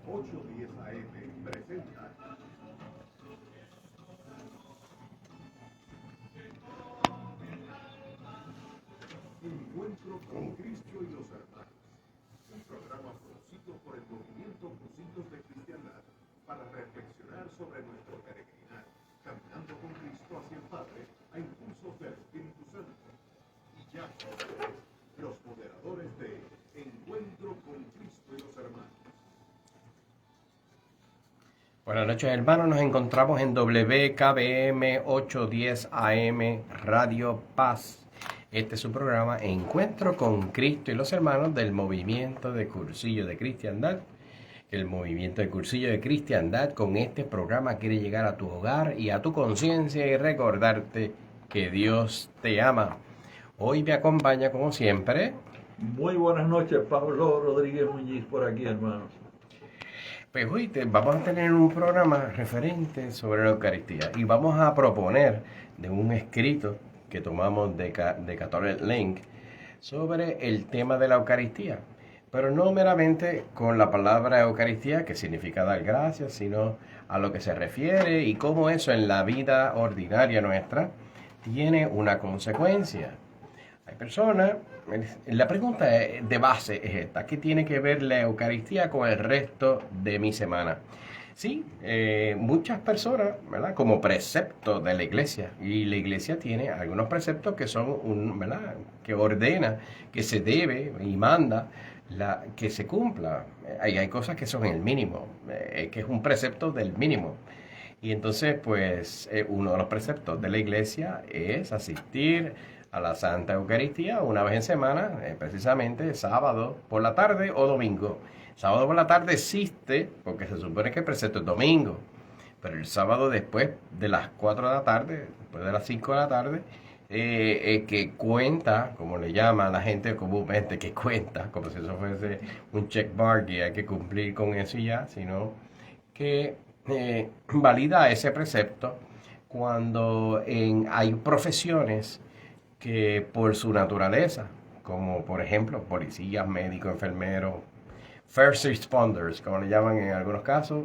8:10 AM presenta Encuentro con Cristo y los hermanos, un programa producido por el Movimiento Crucitos de Cristiandad para reflexionar sobre nuestro peregrinar, caminando con Cristo hacia el Padre a impulsos del Espíritu Santo. Y ya con ustedes, los moderadores de Encuentro con Cristo y los hermanos. Buenas noches, hermanos. Nos encontramos en WKBM 810 AM Radio Paz. Este es su programa Encuentro con Cristo y los hermanos del Movimiento de Cursillo de Cristiandad. El Movimiento de Cursillo de Cristiandad con este programa quiere llegar a tu hogar y a tu conciencia y recordarte que Dios te ama. Hoy me acompaña, como siempre. Muy buenas noches, Pablo Rodríguez Muñiz por aquí, hermanos. Pues hoy vamos a tener un programa referente sobre la Eucaristía y vamos a proponer de un escrito que tomamos de Catholic Link sobre el tema de la Eucaristía, pero no meramente con la palabra Eucaristía, que significa dar gracias, sino a lo que se refiere y cómo eso en la vida ordinaria nuestra tiene una consecuencia. Hay personas, la pregunta de base es esta: ¿qué tiene que ver la Eucaristía con el resto de mi semana? Sí, muchas personas, ¿verdad?, como precepto de la Iglesia, y la Iglesia tiene algunos preceptos que son, ¿verdad?, que ordena, que se debe y manda que se cumpla. Hay cosas que son el mínimo, que es un precepto del mínimo. Y entonces, pues, uno de los preceptos de la Iglesia es asistir a la Santa Eucaristía una vez en semana, precisamente sábado por la tarde o domingo. Sábado por la tarde existe porque se supone que el precepto es domingo, pero el sábado después de las 4 de la tarde, después de las 5 de la tarde, que cuenta, como le llama a la gente comúnmente, que cuenta, como si eso fuese un check mark y hay que cumplir con eso y ya, sino que valida ese precepto cuando hay profesiones que por su naturaleza, como por ejemplo policías, médicos, enfermeros, first responders, como le llaman en algunos casos,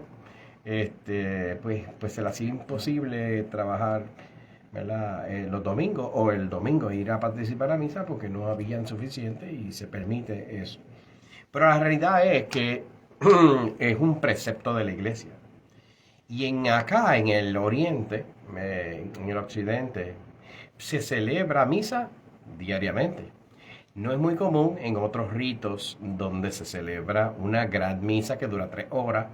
pues se les hacía imposible trabajar, ¿verdad?, los domingos o el domingo ir a participar a misa porque no habían suficiente y se permite eso. Pero la realidad es que es un precepto de la Iglesia. Y acá en el Oriente, en el Occidente, se celebra misa diariamente. No es muy común en otros ritos donde se celebra una gran misa que dura 3 horas,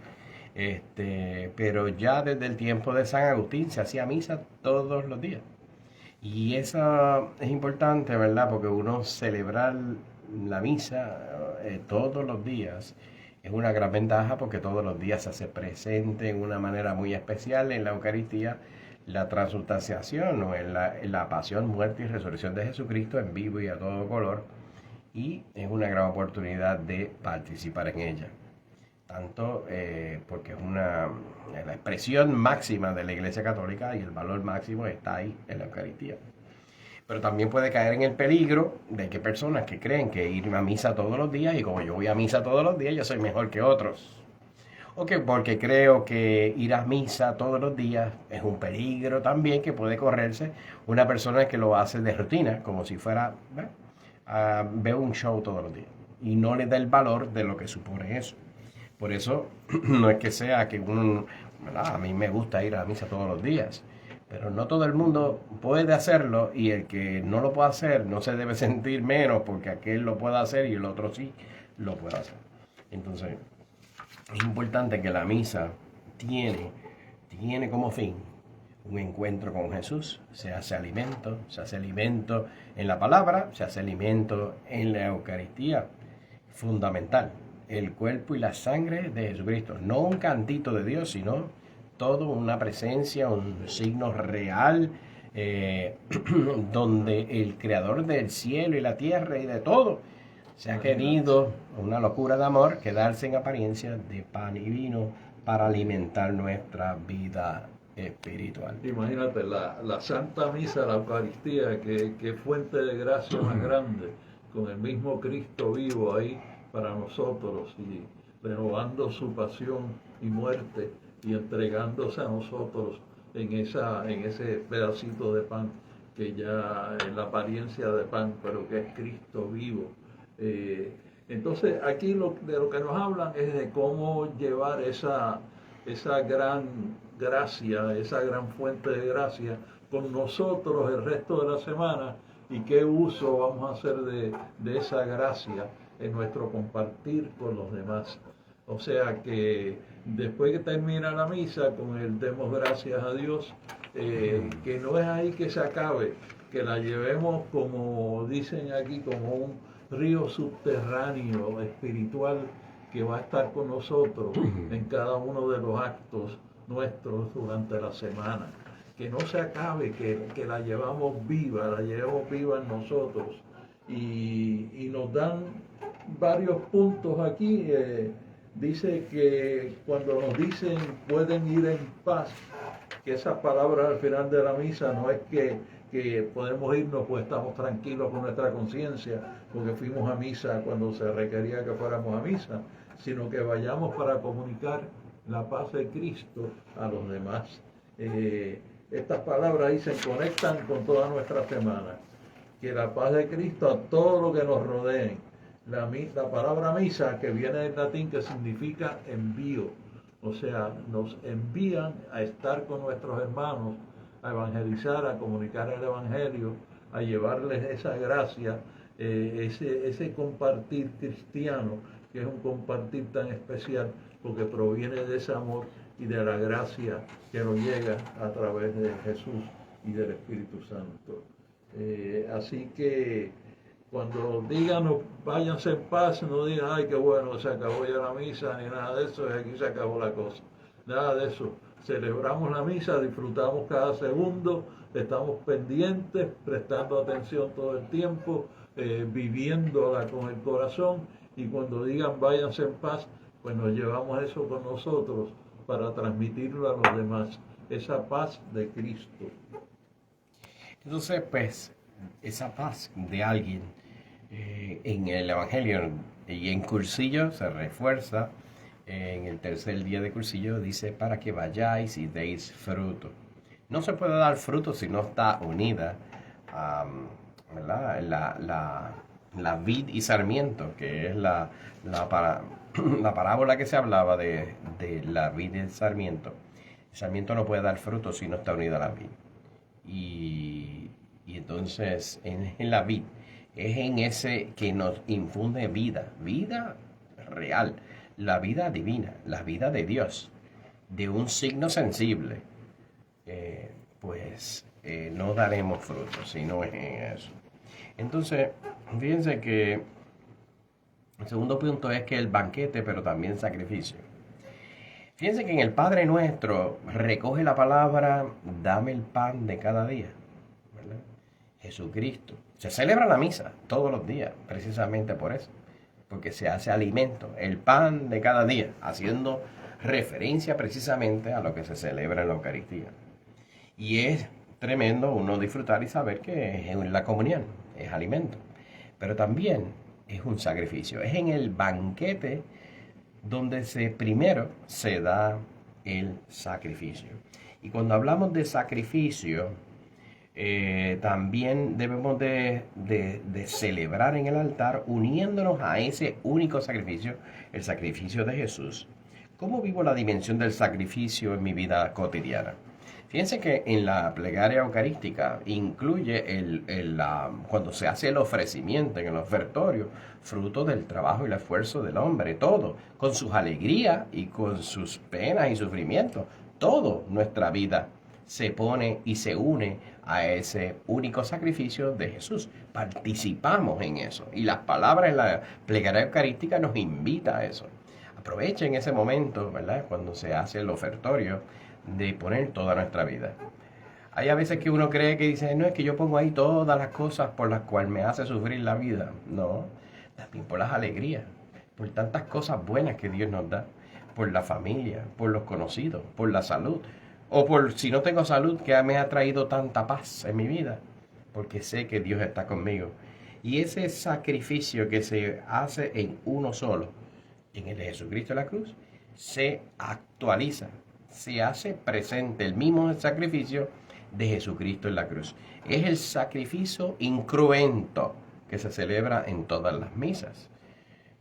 pero ya desde el tiempo de San Agustín se hacía misa todos los días. Y eso es importante, ¿verdad? Porque uno celebrar la misa todos los días es una gran ventaja, porque todos los días se hace presente en una manera muy especial en la Eucaristía la transubstanciación, o en la pasión, muerte y resurrección de Jesucristo en vivo y a todo color, y es una gran oportunidad de participar en ella. Tanto porque es la expresión máxima de la Iglesia Católica y el valor máximo está ahí en la Eucaristía. Pero también puede caer en el peligro de que personas que creen que ir a misa todos los días, y como yo voy a misa todos los días, yo soy mejor que otros. O que porque creo que ir a misa todos los días es un peligro también que puede correrse una persona que lo hace de rutina, como si fuera a ver un show todos los días, y no le da el valor de lo que supone eso. Por eso no es que sea que ¿verdad?, a mí me gusta ir a misa todos los días, pero no todo el mundo puede hacerlo, y el que no lo puede hacer no se debe sentir menos porque aquel lo puede hacer y el otro sí lo puede hacer. Entonces, es importante que la misa tiene como fin un encuentro con Jesús. Se hace alimento en la palabra, se hace alimento en la Eucaristía. Fundamental, el cuerpo y la sangre de Jesucristo. No un cantito de Dios, sino todo una presencia, un signo real, donde el creador del cielo y la tierra y de todo se ha querido, una locura de amor, quedarse en apariencia de pan y vino para alimentar nuestra vida espiritual. Imagínate, la Santa Misa, la Eucaristía, que fuente de gracia más grande, con el mismo Cristo vivo ahí para nosotros, y renovando su pasión y muerte y entregándose a nosotros en ese pedacito de pan que ya es la apariencia de pan, pero que es Cristo vivo. Entonces aquí de lo que nos hablan es de cómo llevar esa gran gracia, esa gran fuente de gracia con nosotros el resto de la semana, y qué uso vamos a hacer de esa gracia en nuestro compartir con los demás. O sea que después que termina la misa con el demos gracias a Dios, que no es ahí que se acabe, que la llevemos, como dicen aquí, como un río subterráneo espiritual que va a estar con nosotros en cada uno de los actos nuestros durante la semana. Que no se acabe, que la llevemos viva en nosotros. Y nos dan varios puntos aquí. Dice que cuando nos dicen pueden ir en paz, que esas palabras al final de la misa no es que podemos irnos pues estamos tranquilos con nuestra conciencia porque fuimos a misa cuando se requería que fuéramos a misa, sino que vayamos para comunicar la paz de Cristo a los demás. Estas palabras ahí se conectan con toda nuestra semana. Que la paz de Cristo a todo lo que nos rodeen. La palabra misa, que viene del latín, que significa envío. O sea, nos envían a estar con nuestros hermanos, a evangelizar, a comunicar el evangelio, a llevarles esa gracia, ese compartir cristiano, que es un compartir tan especial, porque proviene de ese amor y de la gracia que nos llega a través de Jesús y del Espíritu Santo. Así que cuando digan váyanse en paz, no digan, ay, qué bueno, se acabó ya la misa, ni nada de eso, y aquí se acabó la cosa. Nada de eso. Celebramos la misa, disfrutamos cada segundo, estamos pendientes, prestando atención todo el tiempo, viviéndola con el corazón, y cuando digan váyanse en paz, pues nos llevamos eso con nosotros para transmitirlo a los demás, esa paz de Cristo. Entonces, pues, esa paz de alguien en el Evangelio y en Cursillo se refuerza. En el tercer día de Cursillo dice para que vayáis y deis fruto. No se puede dar fruto si no está unida la vid y sarmiento, que es la parábola que se hablaba de la vid y el sarmiento. El sarmiento no puede dar fruto si no está unida a la vid. Y entonces en la vid es en ese que nos infunde vida real, la vida divina, la vida de Dios, de un signo sensible. No daremos fruto si no es en eso. Entonces, fíjense que el segundo punto es que el banquete, pero también sacrificio. Fíjense que en el Padre Nuestro recoge la palabra, dame el pan de cada día, ¿verdad? Jesucristo. Se celebra la misa todos los días, precisamente por eso, porque se hace alimento, el pan de cada día, haciendo referencia precisamente a lo que se celebra en la Eucaristía. Y es tremendo uno disfrutar y saber que es la comunión, es alimento, pero también es un sacrificio. Es en el banquete donde primero se da el sacrificio. Y cuando hablamos de sacrificio, también debemos de celebrar en el altar uniéndonos a ese único sacrificio, el sacrificio de Jesús. ¿Cómo vivo la dimensión del sacrificio en mi vida cotidiana? Fíjense que en la plegaria eucarística incluye cuando se hace el ofrecimiento en el ofertorio, fruto del trabajo y el esfuerzo del hombre, todo, con sus alegrías y con sus penas y sufrimientos, todo nuestra vida se pone y se une a ese único sacrificio de Jesús. Participamos en eso y las palabras en la plegaria eucarística nos invitan a eso. Aprovechen ese momento, ¿verdad?, cuando se hace el ofertorio, de poner toda nuestra vida. Hay a veces que uno cree que dice, no, es que yo pongo ahí todas las cosas por las cuales me hace sufrir la vida. No, también por las alegrías, por tantas cosas buenas que Dios nos da, por la familia, por los conocidos, por la salud, o por si no tengo salud, que me ha traído tanta paz en mi vida, porque sé que Dios está conmigo. Y ese sacrificio que se hace en uno solo, en el de Jesucristo en la cruz, se actualiza, se hace presente el mismo sacrificio de Jesucristo en la cruz. Es el sacrificio incruento que se celebra en todas las misas.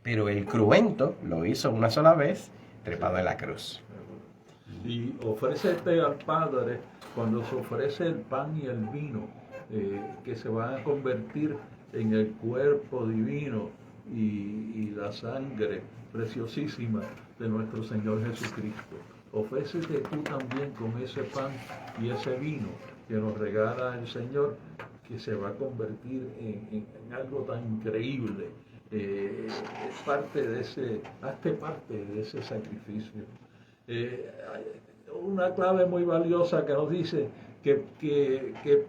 Pero el cruento lo hizo una sola vez, trepado en la cruz. Y ofrécete al Padre cuando se ofrece el pan y el vino, que se van a convertir en el cuerpo divino y la sangre preciosísima de nuestro Señor Jesucristo. Ofrécete tú también con ese pan y ese vino que nos regala el Señor, que se va a convertir en algo tan increíble. Hazte parte de ese sacrificio. Una clave muy valiosa que nos dice que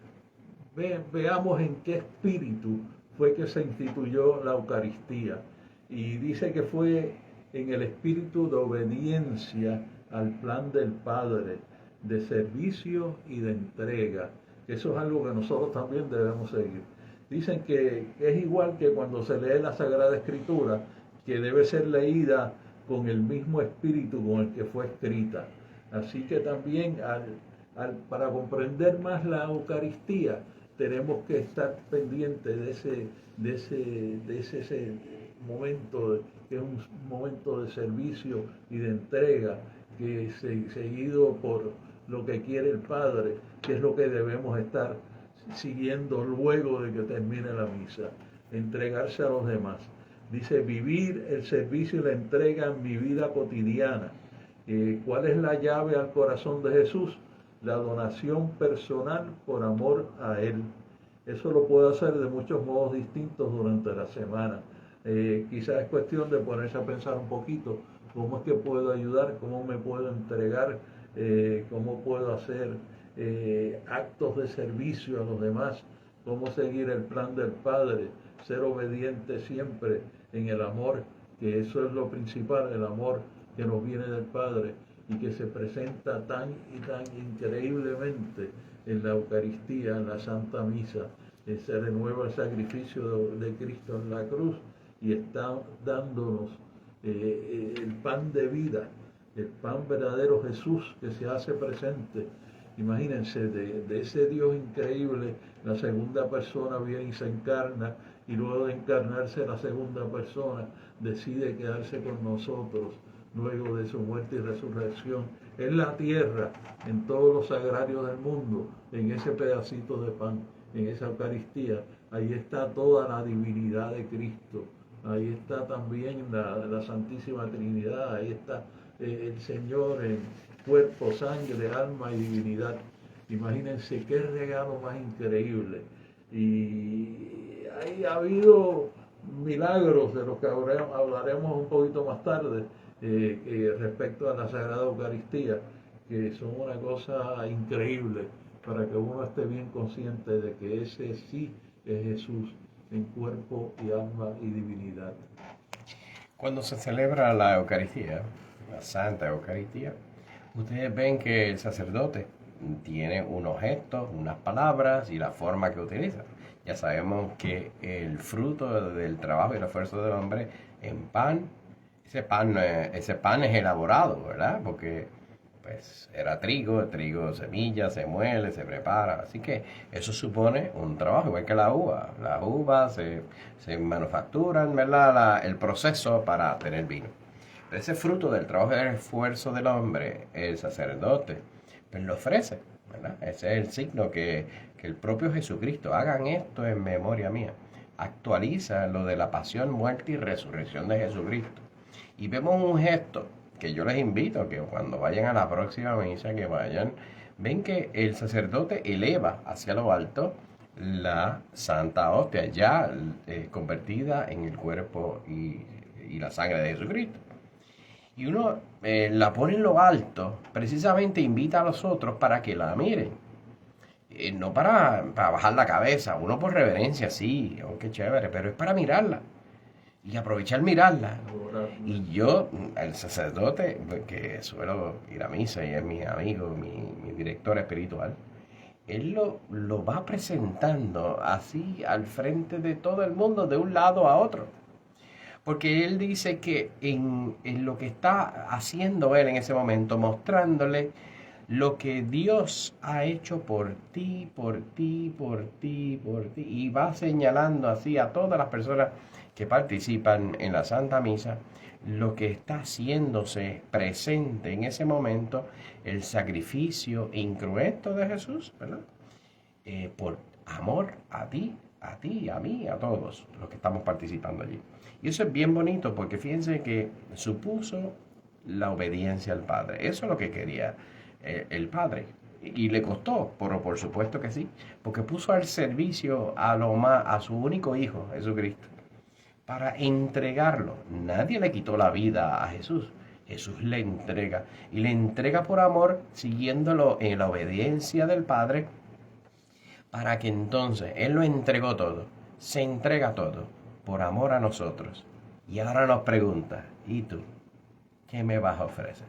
veamos en qué espíritu fue que se instituyó la Eucaristía. Y dice que fue en el espíritu de obediencia al plan del Padre, de servicio y de entrega. Eso es algo que nosotros también debemos seguir. Dicen que es igual que cuando se lee la Sagrada Escritura, que debe ser leída con el mismo espíritu con el que fue escrita. Así que también para comprender más la Eucaristía tenemos que estar pendientes de ese momento, que es un momento de servicio y de entrega, que es seguido por lo que quiere el Padre, que es lo que debemos estar siguiendo luego de que termine la misa, entregarse a los demás. Dice, vivir el servicio y la entrega en mi vida cotidiana. ¿Cuál es la llave al corazón de Jesús? La donación personal por amor a Él. Eso lo puedo hacer de muchos modos distintos durante la semana. Quizás es cuestión de ponerse a pensar un poquito cómo es que puedo ayudar, cómo me puedo entregar, cómo puedo hacer actos de servicio a los demás, cómo seguir el plan del Padre, ser obediente siempre en el amor, que eso es lo principal, el amor que nos viene del Padre y que se presenta tan y tan increíblemente en la Eucaristía, en la Santa Misa. Se renueva el sacrificio de Cristo en la cruz y está dándonos el pan de vida, el pan verdadero Jesús que se hace presente. Imagínense, de ese Dios increíble, la segunda persona viene y se encarna, y luego de encarnarse la segunda persona decide quedarse con nosotros luego de su muerte y resurrección en la tierra, en todos los sagrarios del mundo, en ese pedacito de pan, en esa Eucaristía. Ahí está toda la divinidad de Cristo, ahí está también la Santísima Trinidad, ahí está el Señor en cuerpo, sangre, alma y divinidad. Imagínense qué regalo más increíble. Y ha habido milagros de los que hablaremos un poquito más tarde respecto a la Sagrada Eucaristía, que son una cosa increíble para que uno esté bien consciente de que ese sí es Jesús en cuerpo y alma y divinidad. Cuando se celebra la Eucaristía, la Santa Eucaristía, ustedes ven que el sacerdote tiene unos gestos, unas palabras y la forma que utiliza. Ya sabemos que el fruto del trabajo y el esfuerzo del hombre en pan, ese pan es elaborado, ¿verdad? Porque pues era trigo semilla, se muele, se prepara. Así que eso supone un trabajo, igual que la uva. Las uvas se manufacturan, ¿verdad? El proceso para tener vino. Pero ese fruto del trabajo y del esfuerzo del hombre, el sacerdote, pues lo ofrece, ¿verdad? Ese es el signo que el propio Jesucristo, hagan esto en memoria mía. Actualiza lo de la pasión, muerte y resurrección de Jesucristo. Y vemos un gesto que yo les invito a que cuando vayan a la próxima misa, que vayan, ven que el sacerdote eleva hacia lo alto la Santa Hostia, ya convertida en el cuerpo y la sangre de Jesucristo. Y uno la pone en lo alto, precisamente invita a los otros para que la miren. No para bajar la cabeza, uno por reverencia, sí, aunque chévere, pero es para mirarla. Y aprovechar mirarla. Y yo, el sacerdote, que suelo ir a misa y es mi amigo, mi director espiritual, él lo va presentando así al frente de todo el mundo, de un lado a otro. Porque él dice que en lo que está haciendo él en ese momento, mostrándole lo que Dios ha hecho por ti, por ti, por ti, por ti, y va señalando así a todas las personas que participan en la Santa Misa, lo que está haciéndose presente en ese momento, el sacrificio incruento de Jesús, ¿verdad? Por amor a ti, a mí, a todos los que estamos participando allí. Y eso es bien bonito porque fíjense que supuso la obediencia al Padre. Eso es lo que quería el Padre. Y le costó, pero por supuesto que sí, porque puso al servicio a su único Hijo, Jesucristo, para entregarlo. Nadie le quitó la vida a Jesús. Jesús le entrega, y le entrega por amor, siguiéndolo en la obediencia del Padre, para que entonces Él lo entregó todo, se entrega todo, por amor a nosotros. Y ahora nos pregunta, ¿y tú? ¿Qué me vas a ofrecer?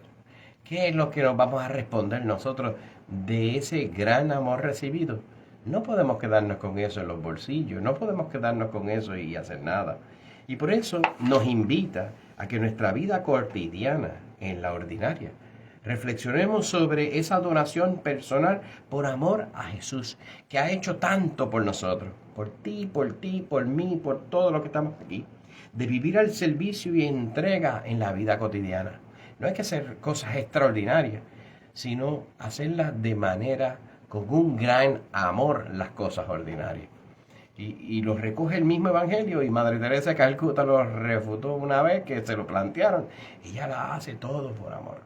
¿Qué es lo que nos vamos a responder nosotros de ese gran amor recibido? No podemos quedarnos con eso en los bolsillos, no podemos quedarnos con eso y hacer nada. Y por eso nos invita a que nuestra vida cotidiana, en la ordinaria, reflexionemos sobre esa adoración personal por amor a Jesús, que ha hecho tanto por nosotros, por ti, por mí, por todos los que estamos aquí, de vivir al servicio y entrega en la vida cotidiana. No hay que hacer cosas extraordinarias, sino hacerlas de manera, con un gran amor, las cosas ordinarias. Y lo recoge el mismo Evangelio, y Madre Teresa de Calcuta lo refutó una vez que se lo plantearon. Ella la hace todo por amor.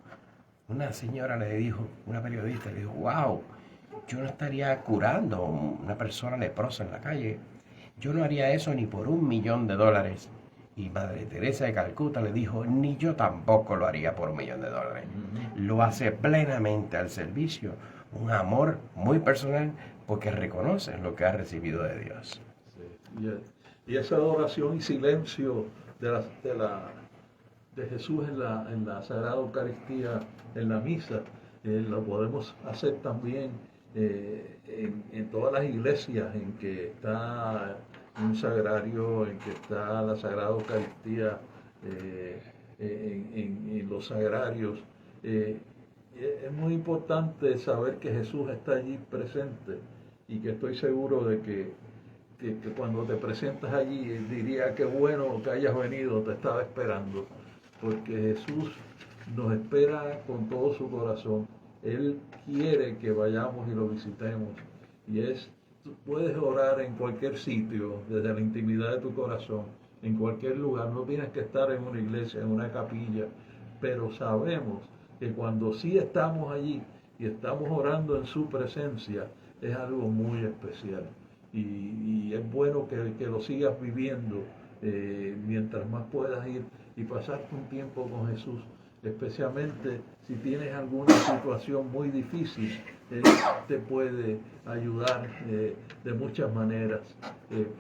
Una señora le dijo, una periodista le dijo, wow, yo no estaría curando a una persona leprosa en la calle. Yo no haría eso ni por $1.000.000. Y Madre Teresa de Calcuta le dijo, ni yo tampoco lo haría por $1.000.000. Lo hace plenamente al servicio, un amor muy personal, porque reconoce lo que ha recibido de Dios. Sí. Y esa adoración y silencio de Jesús en la Sagrada Eucaristía, en la misa, lo podemos hacer también en todas las iglesias en que está un sagrario, en que está la Sagrada Eucaristía, en los sagrarios. Es muy importante saber que Jesús está allí presente, y que estoy seguro de que cuando te presentas allí, él diría, qué bueno que hayas venido, te estaba esperando, porque Jesús nos espera con todo su corazón. Él quiere que vayamos y lo visitemos, y tú puedes orar en cualquier sitio, desde la intimidad de tu corazón, en cualquier lugar. No tienes que estar en una iglesia, en una capilla, pero sabemos que cuando sí estamos allí y estamos orando en su presencia, es algo muy especial. Y es bueno que lo sigas viviendo mientras más puedas ir y pasarte un tiempo con Jesús, especialmente si tienes alguna situación muy difícil. Te puede ayudar de muchas maneras.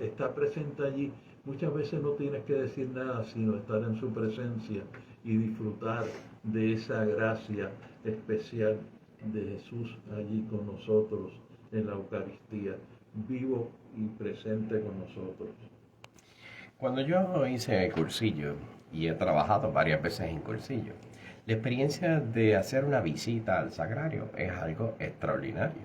Está presente allí. Muchas veces no tienes que decir nada, sino estar en su presencia y disfrutar de esa gracia especial de Jesús allí con nosotros en la Eucaristía, vivo y presente con nosotros. Cuando yo hice cursillo, y he trabajado varias veces en cursillo, la experiencia de hacer una visita al sagrario es algo extraordinario.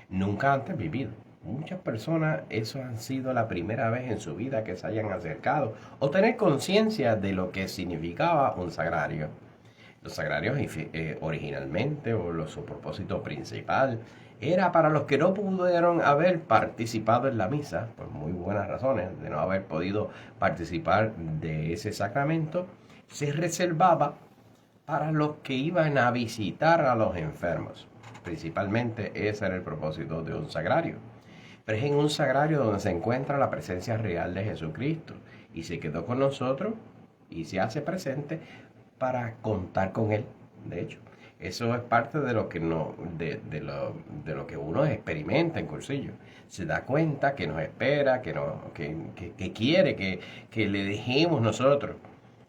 Nunca antes vivido. Muchas personas, eso ha sido la primera vez en su vida que se hayan acercado o tener conciencia de lo que significaba un sagrario. Los sagrarios originalmente, o su propósito principal, era para los que no pudieron haber participado en la misa, por muy buenas razones de no haber podido participar de ese sacramento. Se reservaba para los que iban a visitar a los enfermos. Principalmente ese era el propósito de un sagrario. Pero es en un sagrario donde se encuentra la presencia real de Jesucristo, y se quedó con nosotros y se hace presente para contar con Él. De hecho, eso es parte de lo que de lo que uno experimenta en cursillo. Se da cuenta que nos espera, que quiere que le dejemos nosotros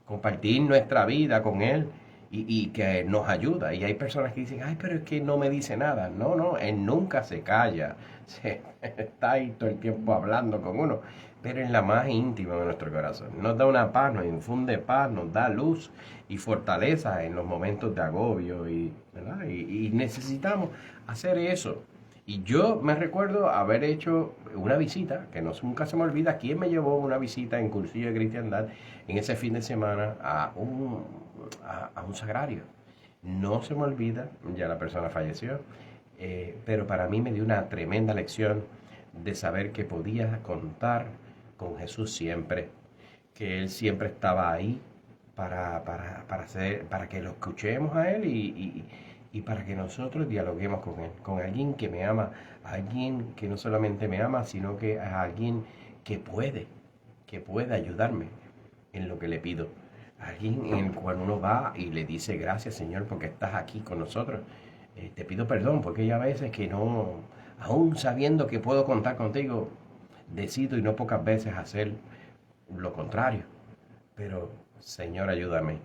compartir nuestra vida con Él, y que nos ayuda. Y hay personas que dicen, ay, pero es que no me dice nada. No, no, Él nunca se calla. Está ahí todo el tiempo hablando con uno, pero en la más íntima de nuestro corazón. Nos da una paz, nos infunde paz, nos da luz y fortaleza en los momentos de agobio, ¿verdad? Y necesitamos hacer eso. Y yo me recuerdo haber hecho una visita, que nunca se me olvida, quién me llevó una visita en Cursillo de Cristiandad en ese fin de semana a un sagrario. No se me olvida, ya la persona falleció, pero para mí me dio una tremenda lección de saber que podía contar con Jesús siempre, que Él siempre estaba ahí para que lo escuchemos a Él y para que nosotros dialoguemos con Él, con alguien que me ama, alguien que no solamente me ama, sino que es alguien que puede ayudarme en lo que le pido. Alguien en el cual uno va y le dice gracias Señor porque estás aquí con nosotros. Te pido perdón porque hay a veces que no, aún sabiendo que puedo contar contigo, decido y no pocas veces hacer lo contrario. Pero Señor, ayúdame.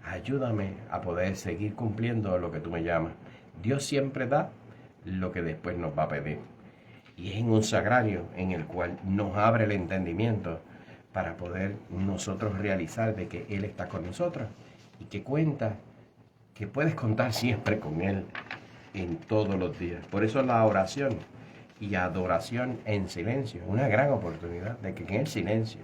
Ayúdame a poder seguir cumpliendo lo que tú me llamas. Dios siempre da lo que después nos va a pedir. Y es en un sagrario en el cual nos abre el entendimiento para poder nosotros realizar de que Él está con nosotros y que que puedes contar siempre con Él en todos los días. Por eso la oración y adoración en silencio, una gran oportunidad de que en el silencio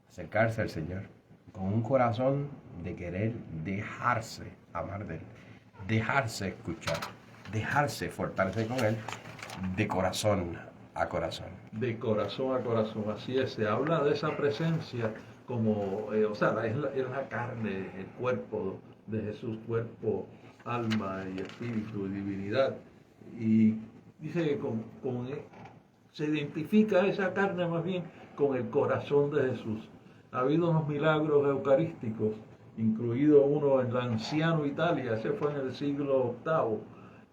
acercarse al Señor con un corazón de querer dejarse amar de Él, dejarse escuchar, dejarse fortalecer con Él de corazón a corazón. De corazón a corazón, así es, se habla de esa presencia como, o sea, es la carne, el cuerpo de Jesús, cuerpo, alma y espíritu y divinidad. Y dice que se identifica esa carne más bien con el corazón de Jesús. Ha habido unos milagros eucarísticos, incluido uno en la anciano Italia, ese fue en el siglo VIII,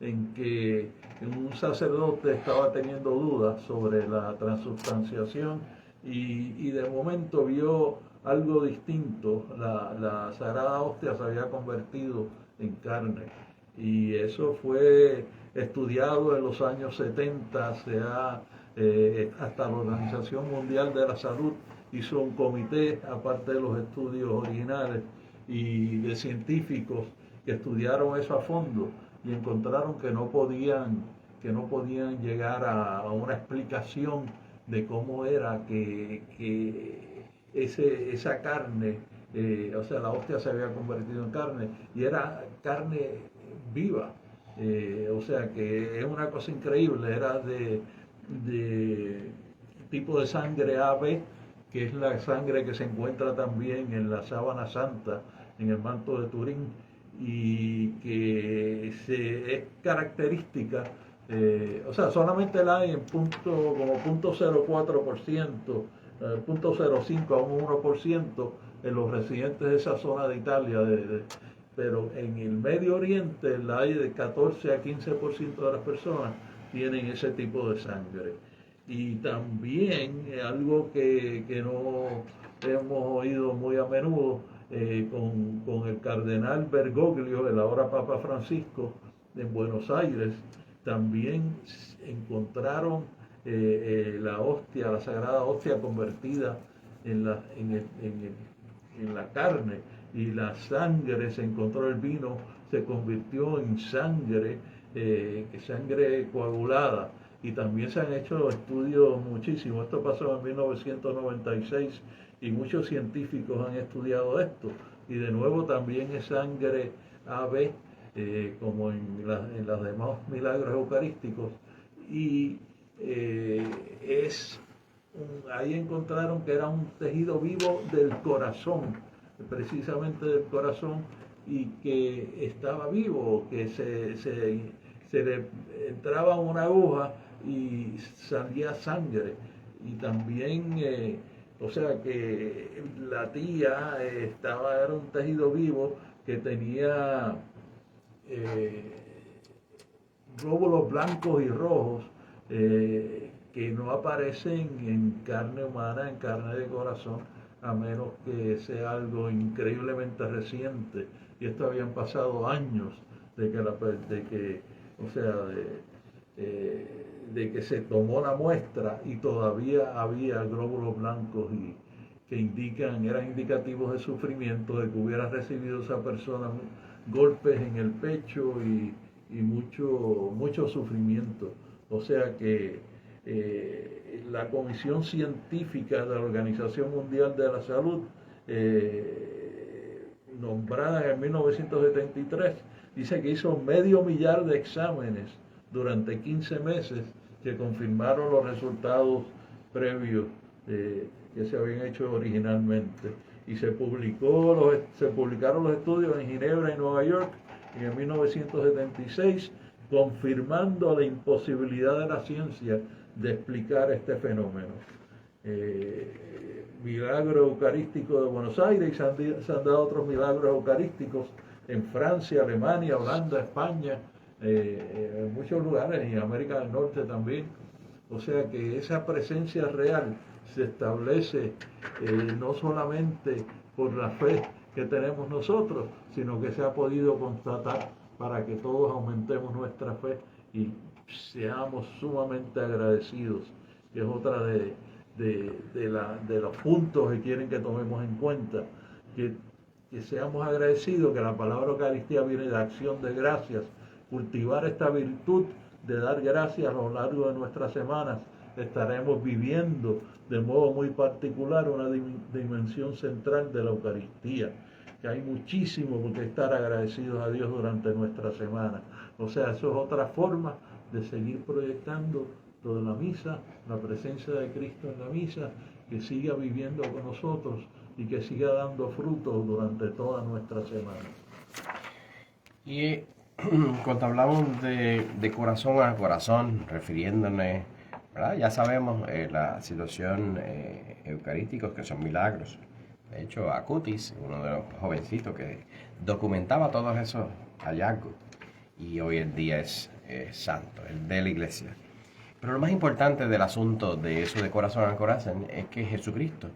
en que un sacerdote estaba teniendo dudas sobre la transubstanciación y de momento vio algo distinto. La Sagrada Hostia se había convertido en carne y eso fue estudiado en los años 70, hasta la Organización Mundial de la Salud hizo un comité, aparte de los estudios originales y de científicos que estudiaron eso a fondo y encontraron que no podían llegar a una explicación de cómo era que esa carne, o sea, la hostia se había convertido en carne y era carne viva. O sea que es una cosa increíble, era de tipo de sangre AB, que es la sangre que se encuentra también en la sábana santa, en el manto de Turín, y que es característica, o sea, solamente la hay en como 0.04%, 0.05 a un 1% en los residentes de esa zona de Italia, pero en el Medio Oriente la hay de 14 a 15% de las personas tienen ese tipo de sangre. Y también algo que no hemos oído muy a menudo, con el cardenal Bergoglio, el ahora Papa Francisco, en Buenos Aires, también encontraron la hostia, la sagrada hostia convertida en la carne, y la sangre, se encontró el vino, se convirtió en sangre, sangre coagulada. Y también se han hecho estudios muchísimos. Esto pasó en 1996 y muchos científicos han estudiado esto. Y de nuevo también es sangre AB, como en los demás milagros eucarísticos. Y ahí encontraron que era un tejido vivo del corazón, precisamente del corazón, y que estaba vivo, que se le entraba una aguja y salía sangre. Y también, o sea que la tía era un tejido vivo que tenía glóbulos blancos y rojos, que no aparecen en carne humana, en carne de corazón, a menos que sea algo increíblemente reciente, y esto habían pasado años de que se tomó la muestra y todavía había glóbulos blancos que eran indicativos de sufrimiento, de que hubiera recibido esa persona golpes en el pecho y mucho sufrimiento. O sea que la Comisión Científica de la Organización Mundial de la Salud, nombrada en 1973, dice que hizo 500,000 de exámenes durante 15 meses que confirmaron los resultados previos que se habían hecho originalmente. Y se publicaron los estudios en Ginebra y Nueva York en 1976, confirmando la imposibilidad de la ciencia de explicar este fenómeno. Milagro Eucarístico de Buenos Aires, y se han dado otros milagros eucarísticos en Francia, Alemania, Holanda, España, en muchos lugares, y en América del Norte también. O sea que esa presencia real se establece no solamente por la fe que tenemos nosotros, sino que se ha podido constatar para que todos aumentemos nuestra fe y seamos sumamente agradecidos, que es otra de los puntos que quieren que tomemos en cuenta, que seamos agradecidos, que la palabra Eucaristía viene de acción de gracias, cultivar esta virtud de dar gracias a lo largo de nuestras semanas. Estaremos viviendo de modo muy particular una dimensión central de la Eucaristía, que hay muchísimo por qué estar agradecidos a Dios durante nuestra semana. O sea, eso es otra forma de seguir proyectando toda la misa, la presencia de Cristo en la misa, que siga viviendo con nosotros y que siga dando frutos durante toda nuestra semana. Y cuando hablamos de corazón a corazón, refiriéndonos, ¿verdad? Ya sabemos la situación eucarística, que son milagros. De hecho, Acutis, uno de los jovencitos que documentaba todos esos hallazgos, y hoy en día es santo, el de la iglesia. Pero lo más importante del asunto de eso de corazón a corazón es que Jesucristo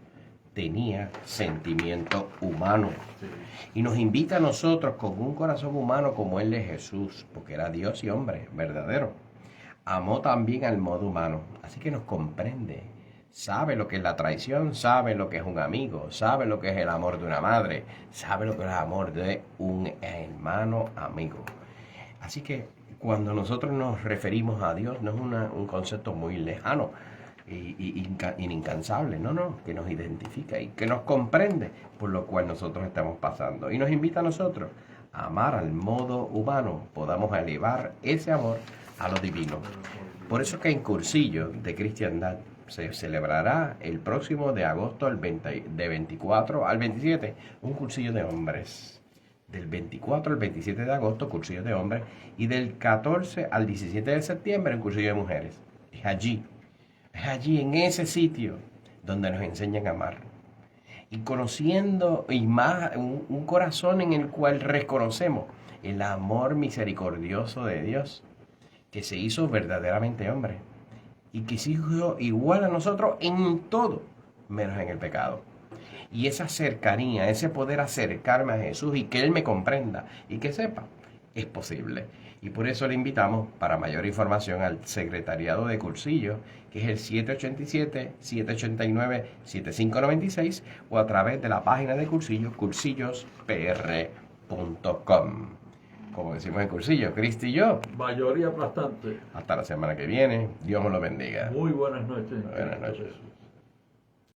tenía sentimiento humano. Sí. Y nos invita a nosotros con un corazón humano como el de Jesús, porque era Dios y hombre verdadero. Amó también al modo humano, así que nos comprende. Sabe lo que es la traición, sabe lo que es un amigo, sabe lo que es el amor de una madre, sabe lo que es el amor de un hermano amigo. Así que cuando nosotros nos referimos a Dios, no es un concepto muy lejano y incansable, no, que nos identifica y que nos comprende por lo cual nosotros estamos pasando. Y nos invita a nosotros a amar al modo humano, podamos elevar ese amor a lo divino. Por eso que en Cursillo de Cristiandad se celebrará el próximo de agosto, de 24 al 27, un cursillo de hombres. Del 24 al 27 de agosto, cursillo de hombres, y del 14 al 17 de septiembre, un cursillo de mujeres. Es allí en ese sitio donde nos enseñan a amar. Y conociendo y más un corazón en el cual reconocemos el amor misericordioso de Dios, que se hizo verdaderamente hombre y que se hizo igual a nosotros en todo, menos en el pecado. Y esa cercanía, ese poder acercarme a Jesús y que Él me comprenda y que sepa, es posible. Y por eso le invitamos, para mayor información, al Secretariado de Cursillo, que es el 787-789-7596, o a través de la página de Cursillo, cursillospr.com. Como decimos en Cursillo, Cristo y yo. Mayoría aplastante. Hasta la semana que viene. Dios me lo bendiga. Muy buenas noches. Buenas noches.